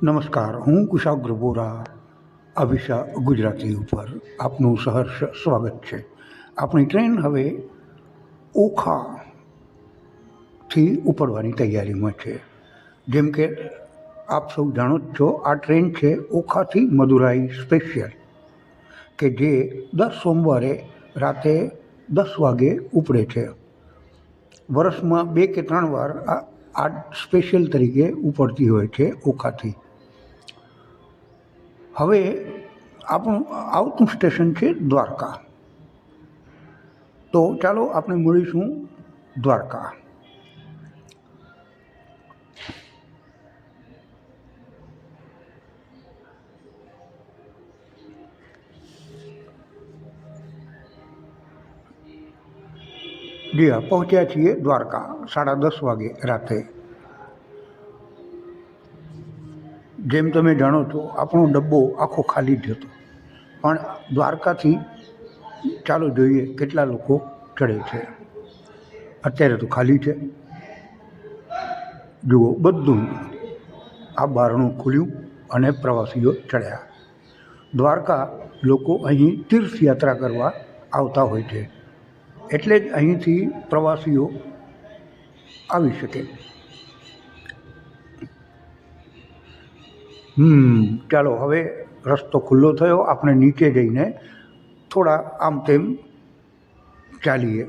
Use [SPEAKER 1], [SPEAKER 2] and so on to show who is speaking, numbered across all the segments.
[SPEAKER 1] નમસ્કાર, હું કુશાગ્ર બોરા અભિષા ગુજરાતી ઉપર આપનું સહર્ષ સ્વાગત છે. આપણી ટ્રેન હવે ઓખાથી ઉપડવાની તૈયારીમાં છે. જેમ કે આપ સૌ જાણો જ છો, આ ટ્રેન છે ઓખાથી મદુરાઈ સ્પેશિયલ, કે જે દર સોમવારે રાતે 10 વાગે ઉપડે છે. વર્ષમાં 2 કે 3 વાર આ સ્પેશિયલ તરીકે ઉપડતી હોય છે ઓખાથી. હવે આપણું આવતું સ્ટેશન છે દ્વારકા. તો ચાલો આપણે મળીશું દ્વારકા. જી હા, પહોંચ્યા છીએ દ્વારકા 10:30 વાગે રાતે. જેમ તમે જાણો છો, આપણો ડબ્બો આખો ખાલી જ હતો, પણ દ્વારકાથી ચાલો જોઈએ કેટલા લોકો ચડે છે. અત્યારે તો ખાલી છે. જુઓ, બધું આ બારણું ખુલ્યું અને પ્રવાસીઓ ચડ્યા. દ્વારકા લોકો અહીં તીર્થયાત્રા કરવા આવતા હોય છે, એટલે જ અહીંથી પ્રવાસીઓ આવી શકે. ચાલો હવે રસ્તો ખુલ્લો થયો, આપણે નીચે જઈને થોડા આમ તેમ ચાલીએ.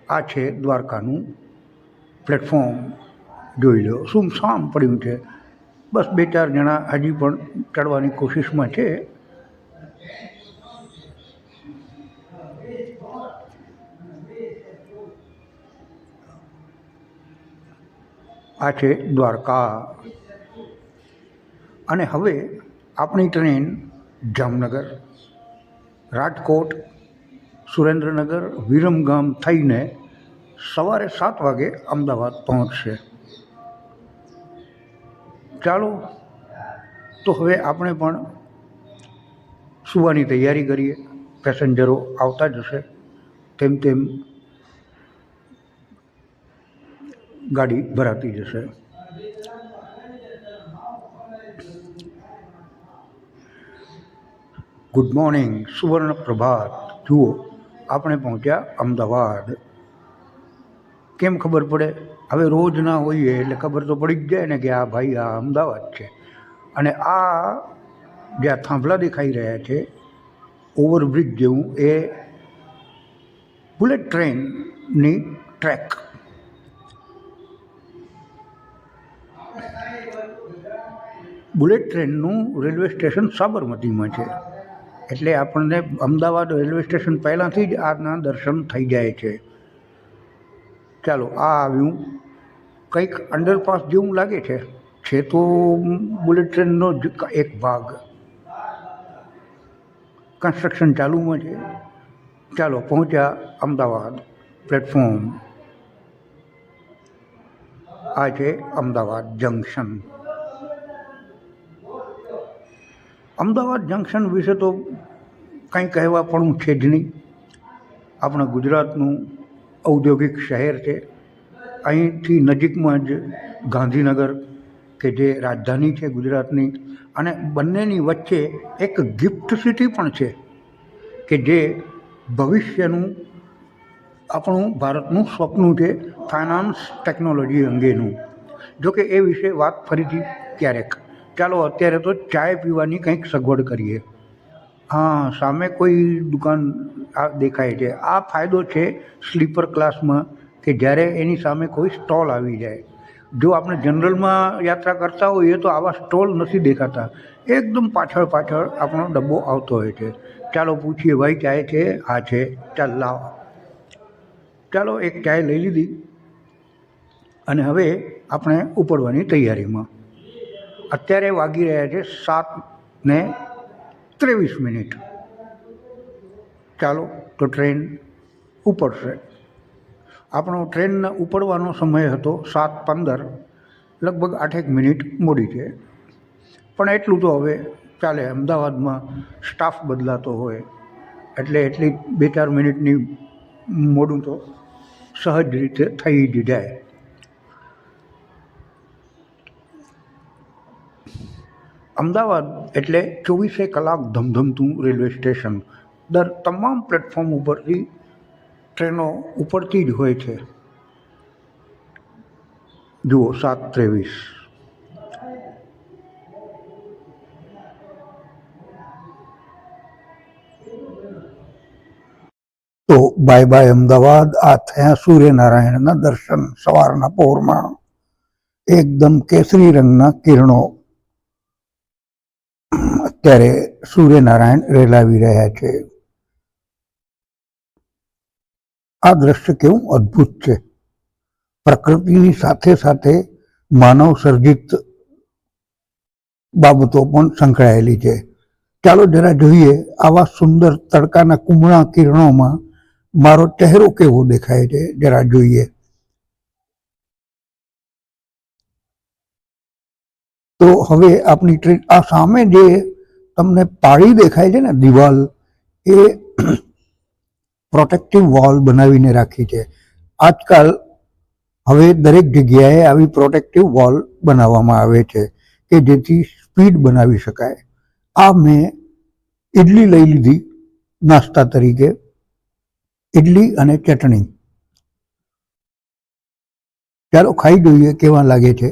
[SPEAKER 1] આ છે દ્વારકાનું પ્લેટફોર્મ. જોઈ લો, સુમસામ પડ્યું છે. બસ 2-4 જણા હજી પણ ચડવાની કોશિશમાં છે. આ છે દ્વારકા. અને હવે આપણી ટ્રેન જામનગર, રાજકોટ, સુરેન્દ્રનગર, વિરમગામ થઈને સવારે 7 વાગે અમદાવાદ પહોંચશે. ચાલો તો હવે આપણે પણ સુવાની તૈયારી કરીએ. પેસેન્જરો આવતા જશે તેમ તેમ ગાડી ભરાતી જશે. ગુડ મોર્નિંગ, સુવર્ણ પ્રભાત. જુઓ, આપણે પહોંચ્યા અમદાવાદ. કેમ ખબર પડે? હવે રોજ ના હોઈએ એટલે ખબર તો પડી જ જાય ને કે આ ભાઈ આ અમદાવાદ છે. અને આ જ્યાં થાંભલા દેખાઈ રહ્યા છે ઓવરબ્રિજ જેવું, એ બુલેટ ટ્રેનની ટ્રેક. બુલેટ ટ્રેનનું રેલવે સ્ટેશન સાબરમતીમાં છે, એટલે આપણને અમદાવાદ રેલવે સ્ટેશન પહેલાંથી જ આના દર્શન થઈ જાય છે. ચાલો, આ આવ્યું કંઈક અંડરપાસ જેવું લાગે છે તો બુલેટ ટ્રેનનો જ એક ભાગ. કન્સ્ટ્રક્શન ચાલુમાં છે. ચાલો, પહોંચ્યા અમદાવાદ પ્લેટફોર્મ. આ છે અમદાવાદ જંકશન. અમદાવાદ જંકશન વિશે તો કંઈ કહેવા પણ છે જ નહીં. આપણા ગુજરાતનું ઔદ્યોગિક શહેર છે. અહીંથી નજીકમાં જ ગાંધીનગર, કે જે રાજધાની છે ગુજરાતની, અને બંનેની વચ્ચે એક ગિફ્ટ સિટી પણ છે, કે જે ભવિષ્યનું આપણું ભારતનું સ્વપ્ન છે ફાઇનાન્સ ટેકનોલોજી અંગેનું. જોકે એ વિશે વાત ફરીથી ક્યારેક. ચાલો અત્યારે તો ચાય પીવાની કંઈક સગવડ કરીએ. હા, સામે કોઈ દુકાન આ દેખાય છે. આ ફાયદો છે સ્લીપર ક્લાસમાં, કે જ્યારે એની સામે કોઈ સ્ટોલ આવી જાય. જો આપણે જનરલમાં યાત્રા કરતા હોઈએ તો આવા સ્ટોલ નથી દેખાતા. એકદમ પાછળ આપણો ડબ્બો આવતો હોય છે. ચાલો પૂછીએ, ભાઈ ચાય છે? હા છે. ચાલ લાવ. ચાલો, એક ચાય લઈ લીધી અને હવે આપણે ઉપડવાની તૈયારીમાં. અત્યારે વાગી રહ્યા છે 7:23. ચાલો તો ટ્રેન ઉપડશે. આપણો ટ્રેનનો ઉપડવાનો સમય હતો 7:15, લગભગ 8 મિનિટ મોડી છે. પણ એટલું તો હવે ચાલે. અમદાવાદમાં સ્ટાફ બદલાતો હોય એટલે એટલી 2-4 મિનિટની મોડું તો સહજ રીતે થઈ જ જાય. અમદાવાદ એટલે 24 કલાક ધમધમતું રેલવે સ્ટેશન. દર તમામ પ્લેટફોર્મ ઉપરથી ટ્રેનો ઉપરથી જ હોય છે. જુઓ 7:23. તો બાય બાય અમદાવાદ. આ થયા સૂર્યનારાયણના દર્શન સવારના પહોરમાં. એકદમ કેસરી રંગના કિરણો અત્યારે સૂર્યનારાયણ રેલાવી રહ્યા છે. આ દ્રશ્ય કેવું અદ્ભુત છે. પ્રકૃતિની સાથે સાથે માનવ સર્જિત બાબતો પણ સંકળાયેલી છે. ચાલો જરા જોઈએ આવા સુંદર તડકાના કુમળા કિરણોમાં મારો ચહેરો કેવો દેખાય છે, જરા જોઈએ. તો હવે આપણી ટ્રેન, આ સામે જે તમને પાળી દેખાય છે ને દિવાલ, એ પ્રોટેક્ટિવ વોલ બનાવીને રાખી છે. આજકાલ હવે દરેક જગ્યાએ આવી પ્રોટેક્ટિવ વોલ બનાવવામાં આવે છે કે જેથી સ્પીડ બનાવી શકાય. આ મેં ઇડલી લઈ લીધી નાસ્તા તરીકે, ઇડલી અને ચટણી. ચાલો ખાઈ જોઈએ કેવા લાગે છે.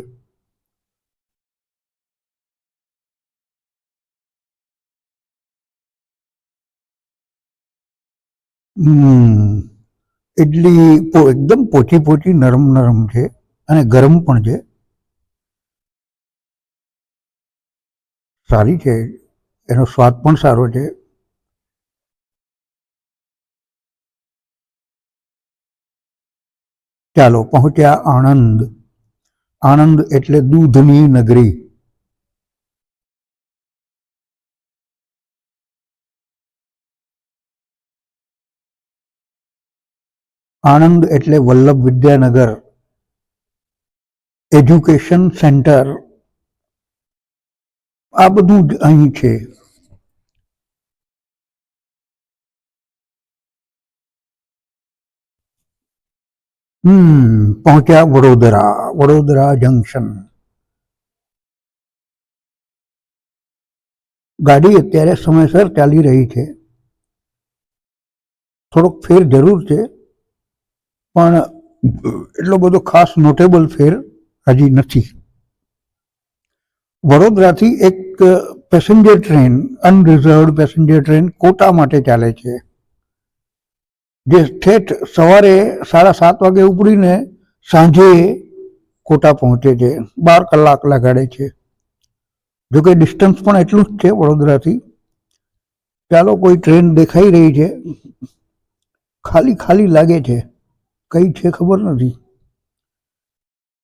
[SPEAKER 1] ઇડલી એકદમ પોચી પોચી નરમ નરમ છે અને ગરમ પણ છે. સારી છે, એનો સ્વાદ પણ સારો છે. ચાલો પહોંચ્યા આણંદ. આણંદ એટલે દૂધની નગરી. આણંદ એટલે વલ્લભ વિદ્યાનગર એજ્યુકેશન સેન્ટર. આ બધું જ અહીં છે. પહોંચ્યા વડોદરા. વડોદરા જંકશન. ગાડી અત્યારે સમયસર ચાલી રહી છે. થોડોક ફેર જરૂર છે, પણ એટલો બધો ખાસ નોટેબલ ફેર હજી નથી. વડોદરાથી એક passenger train, unreserved passenger train Kota માટે ચાલે છે, જે ઠેઠ સવારે 7:30 વાગે ઉપડીને સાંજે કોટા પહોંચે છે. 12 કલાક લગાડે છે. જોકે ડિસ્ટન્સ પણ એટલું જ છે વડોદરાથી. ચાલો કોઈ ટ્રેન દેખાઈ રહી છે, ખાલી ખાલી લાગે છે, કઈ છે ખબર નથી,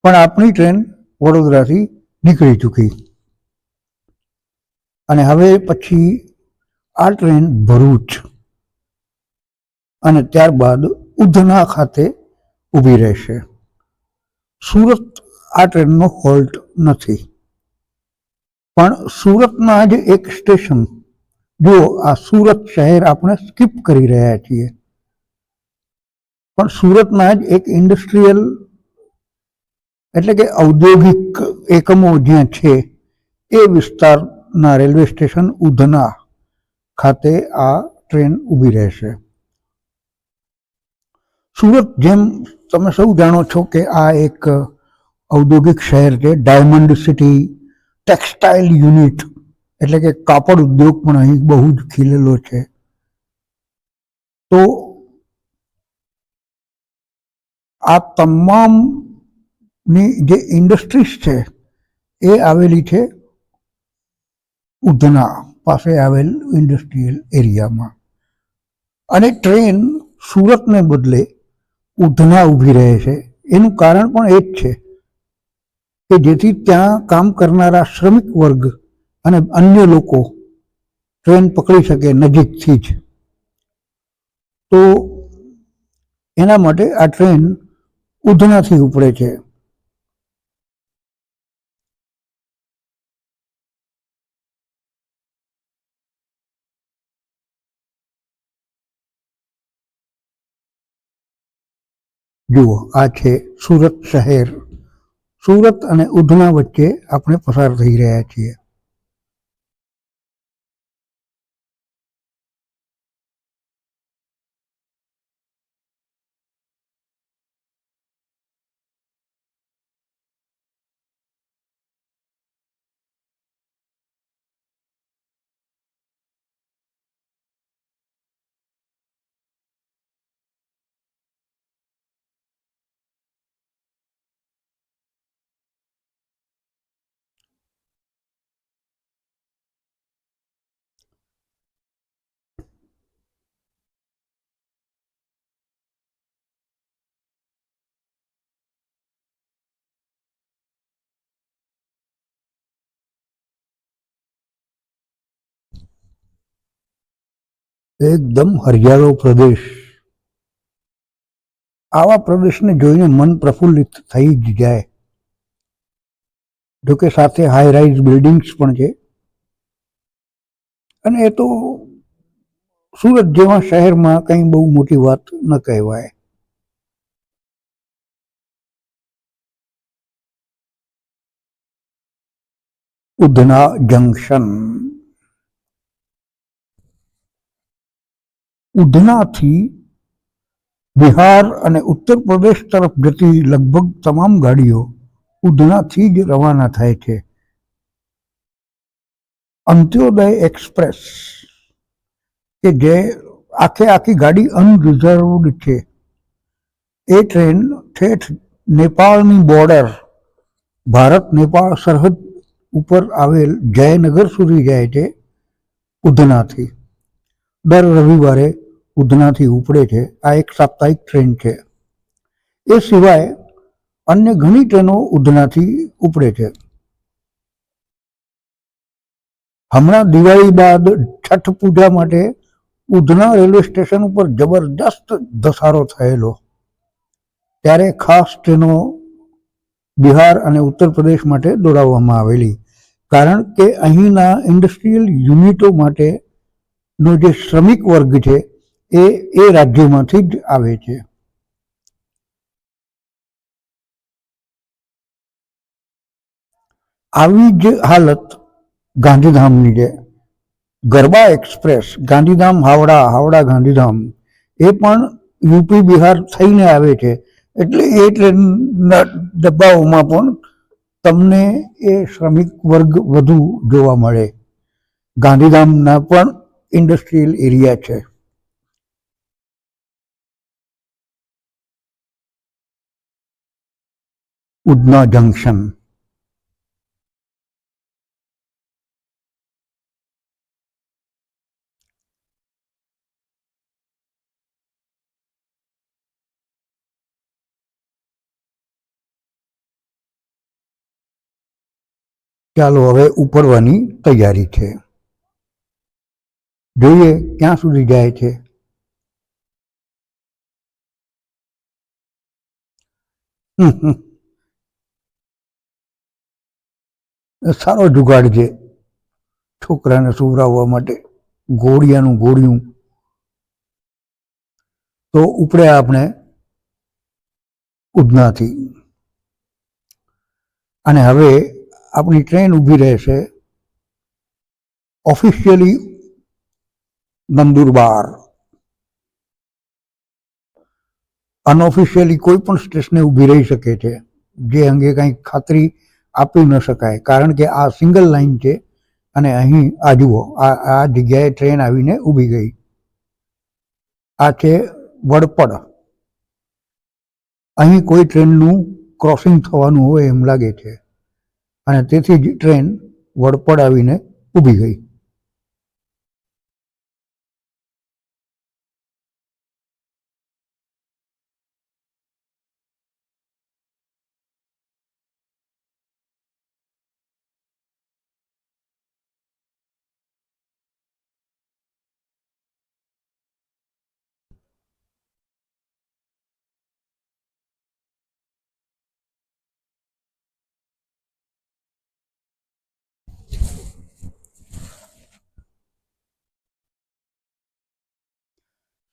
[SPEAKER 1] પણ આપણી ટ્રેન વડોદરાથી નીકળી ચૂકી. અને હવે પછી આ ટ્રેન ભરૂચ અને ત્યારબાદ ઉધના ખાતે ઊભી રહેશે. સુરત આ ટ્રેનનો હોલ્ટ નથી, પણ સુરતના જ એક સ્ટેશન, જો આ સુરત શહેર આપણે સ્કીપ કરી રહ્યા છીએ, પણ સુરતના જ એક ઇન્ડસ્ટ્રીયલ એટલે કે ઔદ્યોગિક એકમો જ્યાં છે એ વિસ્તારના રેલવે સ્ટેશન ઉધના ખાતે આ ટ્રેન ઊભી રહેશે. સુરત, જેમ તમે સૌ જાણો છો કે આ એક ઔદ્યોગિક શહેર છે, ડાયમંડ સિટી, ટેક્સટાઇલ યુનિટ એટલે કે કાપડ ઉદ્યોગ પણ અહીં બહુ જ ખીલેલો છે. તો આ તમામની જે ઇન્ડસ્ટ્રીઝ છે એ આવેલી છે ઉધના પાસે આવેલ ઇન્ડસ્ટ્રીયલ એરિયામાં. અને ટ્રેન સુરતને બદલે ઉધના ઊભી રહે છે. એનું કારણ પણ એ જ છે કે જેથી ત્યાં કામ કરનારા શ્રમિક વર્ગ અને અન્ય લોકો ટ્રેન પકડી શકે નજીકથી જ. તો એના માટે આ ટ્રેન ઉધનાથી ઉપડે છે. જુઓ, આ છે સુરત શહેર. સુરત અને ઉધના વચ્ચે આપણે પસાર થઈ રહ્યા છીએ. એકદમ હરિયાળો પ્રદેશ. આવા પ્રદેશને જોઈને મન પ્રફુલ્લિત થઈ જ જાય. જોકે સાથે હાઈ રાઇઝ બિલ્ડિંગ્સ પણ છે. અને એ તો સુરત જેવા શહેરમાં કંઈ બહુ મોટી વાત ન કહેવાય. ઉધના જંકશન. ઉધનાથી બિહાર અને ઉત્તર પ્રદેશ તરફ જતી લગભગ તમામ ગાડીઓ ઉધનાથી જ રવાના થાય છે. અંત્યોદય એક્સપ્રેસ કે જે આખી ગાડી અનરિઝર્વડ છે, એ ટ્રેન ઠેઠ નેપાળની બોર્ડર, ભારત નેપાળ સરહદ ઉપર આવેલ જયનગર સુધી જાય છે ઉધનાથી. દર રવિવારે ઉધનાથી ઉપડે છે. આ એક સાપ્તાહિક ટ્રેન છે. એ સિવાય અન્ય ઘણી ટ્રેનો ઉધનાથી ઉપડે છે. હમણાં દિવાળી બાદ છઠ પૂજા માટે ઉધના રેલવે સ્ટેશન ઉપર જબરદસ્ત ધસારો થયેલો. ત્યારે ખાસ ટ્રેનો બિહાર અને ઉત્તર પ્રદેશ માટે દોડાવવામાં આવેલી, કારણ કે અહીંના ઇન્ડસ્ટ્રીયલ યુનિટો માટેનો જે શ્રમિક વર્ગ છે એ રાજ્યોમાંથી જ આવે છે. આવી જ હાલત ગાંધીધામની છે. ગરબા એક્સપ્રેસ ગાંધીધામ હાવડા, હાવડા ગાંધીધામ, એ પણ યુપી બિહાર થઈને આવે છે. એટલે એ ટ્રેનના ડબ્બાઓમાં પણ તમને એ શ્રમિક વર્ગ વધુ જોવા મળે. ગાંધીધામના પણ ઇન્ડસ્ટ્રીયલ એરિયા છે. ઉધના જંકશન. ચાલો હવે ઉપડવાની તૈયારી છે. જોઈએ ક્યાં સુધી જાય છે. સારો જુગાડ છે છોકરાને સુવરાવવા માટે. ઘોડિયાનું ઘોડિયું. તો ઉપડે આપણે ઉધનાથી, અને હવે આપણી ટ્રેન ઊભી રહેશે ઓફિશિયલી નંદુરબાર. અનઓફિશિયલી કોઈ પણ સ્ટેશને ઊભી રહી શકે છે, જે અંગે કંઈ ખાતરી આપી ન શકાય, કારણ કે આ સિંગલ લાઇન છે. અને અહીં આ જુઓ, આ જગ્યાએ ટ્રેન આવીને ઊભી ગઈ. આ છે વડપડ. અહીં કોઈ ટ્રેનનું ક્રોસિંગ થવાનું હોય એમ લાગે છે, અને તેથી જ ટ્રેન વડપડ આવીને ઊભી ગઈ.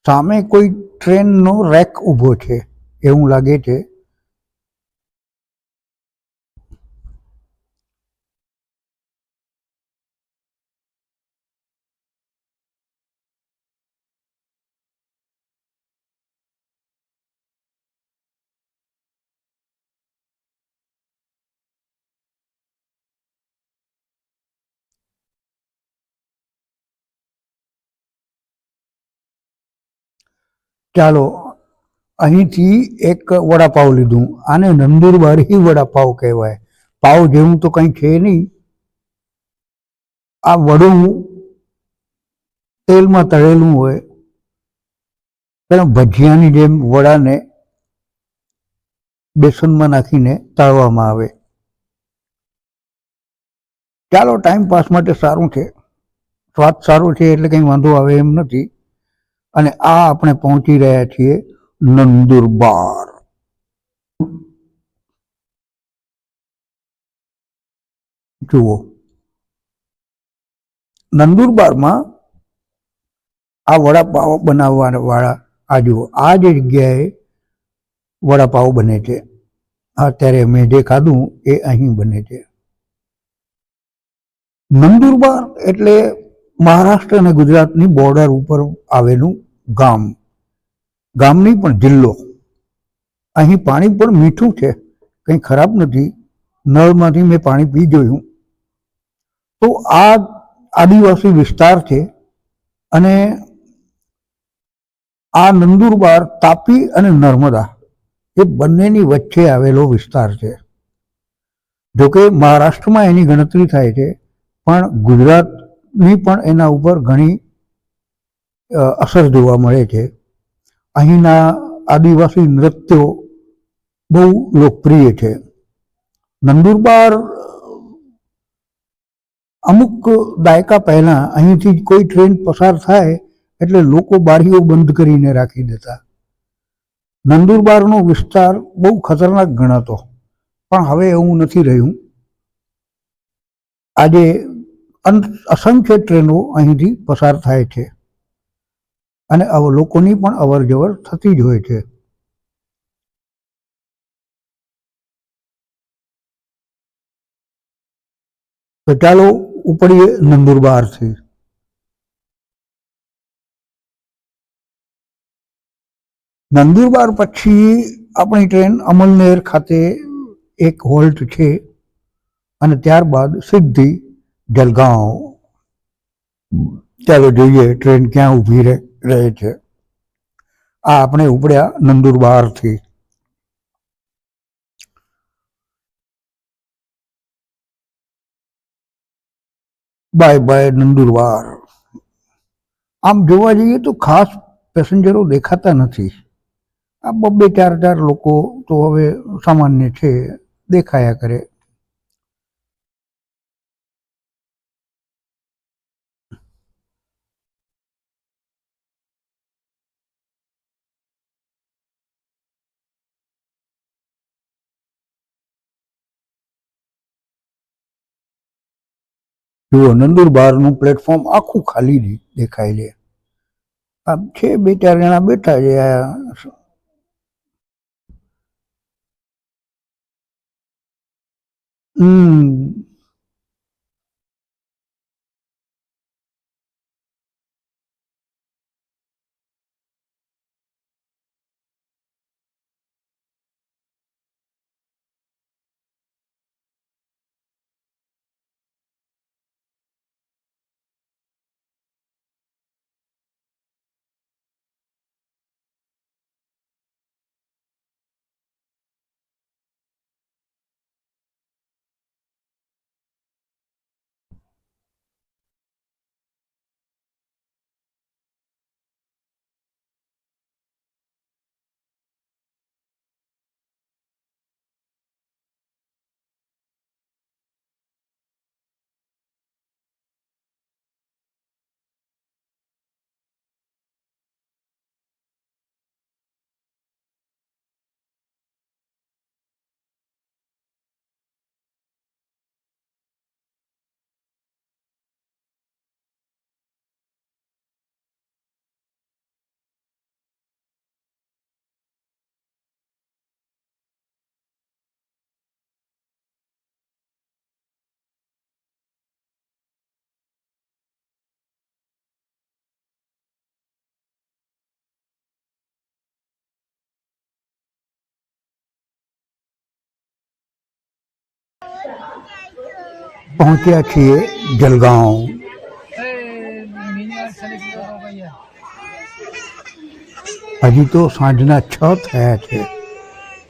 [SPEAKER 1] સામે કોઈ ટ્રેનનો રેક ઊભો છે એવું લાગે છે. ચાલો અહીંથી એક વડાપાવ લીધું. આને નંદુરબારી વડાપાવ કહેવાય. પાવ જેવું તો કંઈ છે નહીં. આ વડું તેલમાં તળેલું હોય, પેલા ભજીયાની જેમ વડાને બેસનમાં નાખીને તળવામાં આવે. ચાલો ટાઈમ પાસ માટે સારું છે, સ્વાદ સારો છે એટલે કંઈ વાંધો આવે એમ નથી. અને આ આપણે પહોંચી રહ્યા છીએ નંદુરબાર. જુઓ, નંદુરબારમાં આ વડાપાવ બનાવવા વાળા આ જુઓ, આ જે જગ્યાએ વડાપાવ બને છે, અત્યારે મેં જે ખાધું એ અહીં બને છે. નંદુરબાર એટલે મહારાષ્ટ્ર અને ગુજરાતની બોર્ડર ઉપર આવેલું ગામ, ગામની પણ જિલ્લો. અહીં પાણી પણ મીઠું છે, કંઈ ખરાબ નથી. નળમાંથી મેં પાણી પી જોયું. તો આ આદિવાસી વિસ્તાર છે અને આ નંદુરબાર તાપી અને નર્મદા એ બંનેની વચ્ચે આવેલો વિસ્તાર છે. જોકે મહારાષ્ટ્રમાં એની ગણતરી થાય છે, પણ ગુજરાતની પણ એના ઉપર ઘણી અસર જોવા મળે છે. અહીંના આદિવાસી નૃત્યો બહુ લોકપ્રિય છે. નંદુરબાર અમુક દાયકા પહેલાં અહીંથી કોઈ ટ્રેન પસાર થાય એટલે લોકો બારીઓ બંધ કરીને રાખી દેતા. નંદુરબારનો વિસ્તાર બહુ ખતરનાક ગણાતો, પણ હવે એવું નથી રહ્યું. આજે અસંખ્ય ટ્રેનો અહીંથી પસાર થાય છે અને લોકોની પણ અવર જવર થતી જ હોય છે. તો ચાલો ઉપડીએ નંદુરબારથી. નંદુરબાર પછી આપણી ટ્રેન અમલનેર ખાતે એક હોલ્ટ છે અને ત્યારબાદ સીધી જલગાંવ. ચાલો જોઈએ ટ્રેન ક્યાં ઊભી રહે છે. આ આપણે ઉપડ્યા નંદુરબારથી. Bye bye Nandurbar. આમ જોવા જઈએ તો ખાસ પેસેન્જરો દેખાતા નથી. આ બબ્બે ચાર લોકો તો હવે સામાન્ય છે, દેખાયા કરે. જુઓ, નંદુરબારનું પ્લેટફોર્મ આખું ખાલી દેખાય છે. આ છે 2-4 જણા બેઠા છે. પહોંચ્યા છીએ જલગાંવ. હજી તો સાંજના 6 થયા છે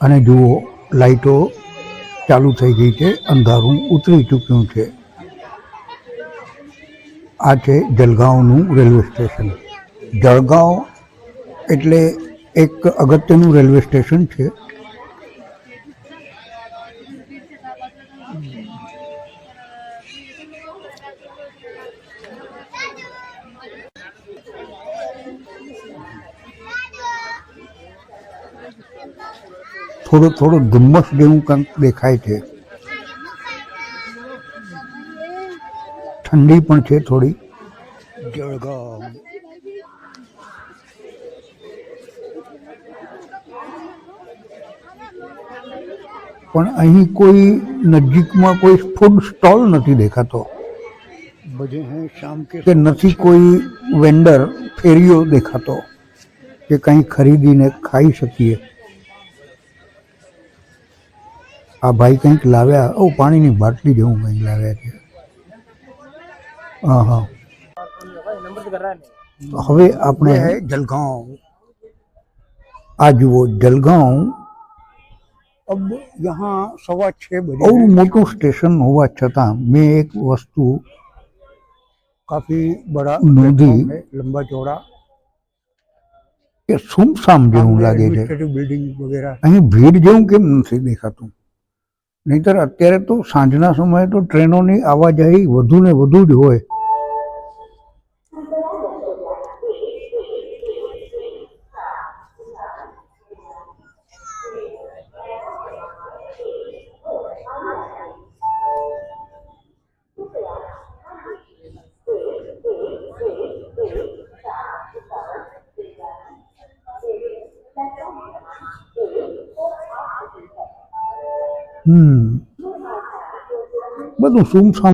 [SPEAKER 1] અને જુઓ લાઈટો ચાલુ થઈ ગઈ છે, અંધારું ઉતરી ચૂક્યું છે. આ છે જલગાંવનું રેલવે સ્ટેશન. જળગાંવ એટલે એક અગત્યનું રેલવે સ્ટેશન છે. થોડો થોડો ધુમ્મસ જેવું કંઈક દેખાય છે. ઠંડી પણ છે થોડી. જળગાંવ પણ અહીં કોઈ નજીકમાં કોઈ ફૂડ સ્ટોલ નથી દેખાતો કે નથી કોઈ વેન્ડર ફેરીઓ દેખાતો કે કંઈ ખરીદીને ખાઈ શકીએ. આ ભાઈ કંઈક લાવ્યા. પાણીની બાટલી જેવું કંઈક લાવ્યા છે. હા હા. હવે આપણે જલગાંવ આ જુઓ જલગાંવ अब यहाँ 6:15 बजे और मोटू स्टेशन होवा छતાં मैं एक वस्तु काफी बड़ा नोंधी लंबा चौड़ा કે સુમસામ જેવું લાગે છે. બિલ્ડિંગ વગેરે અહીં ભીડ જેવું કેમ નથી દેખાતું? નહીંતર અત્યારે તો સાંજના સમયે તો ટ્રેનોની આવાજાહી વધુ ને વધુ જ હોય. બધું સુમસામ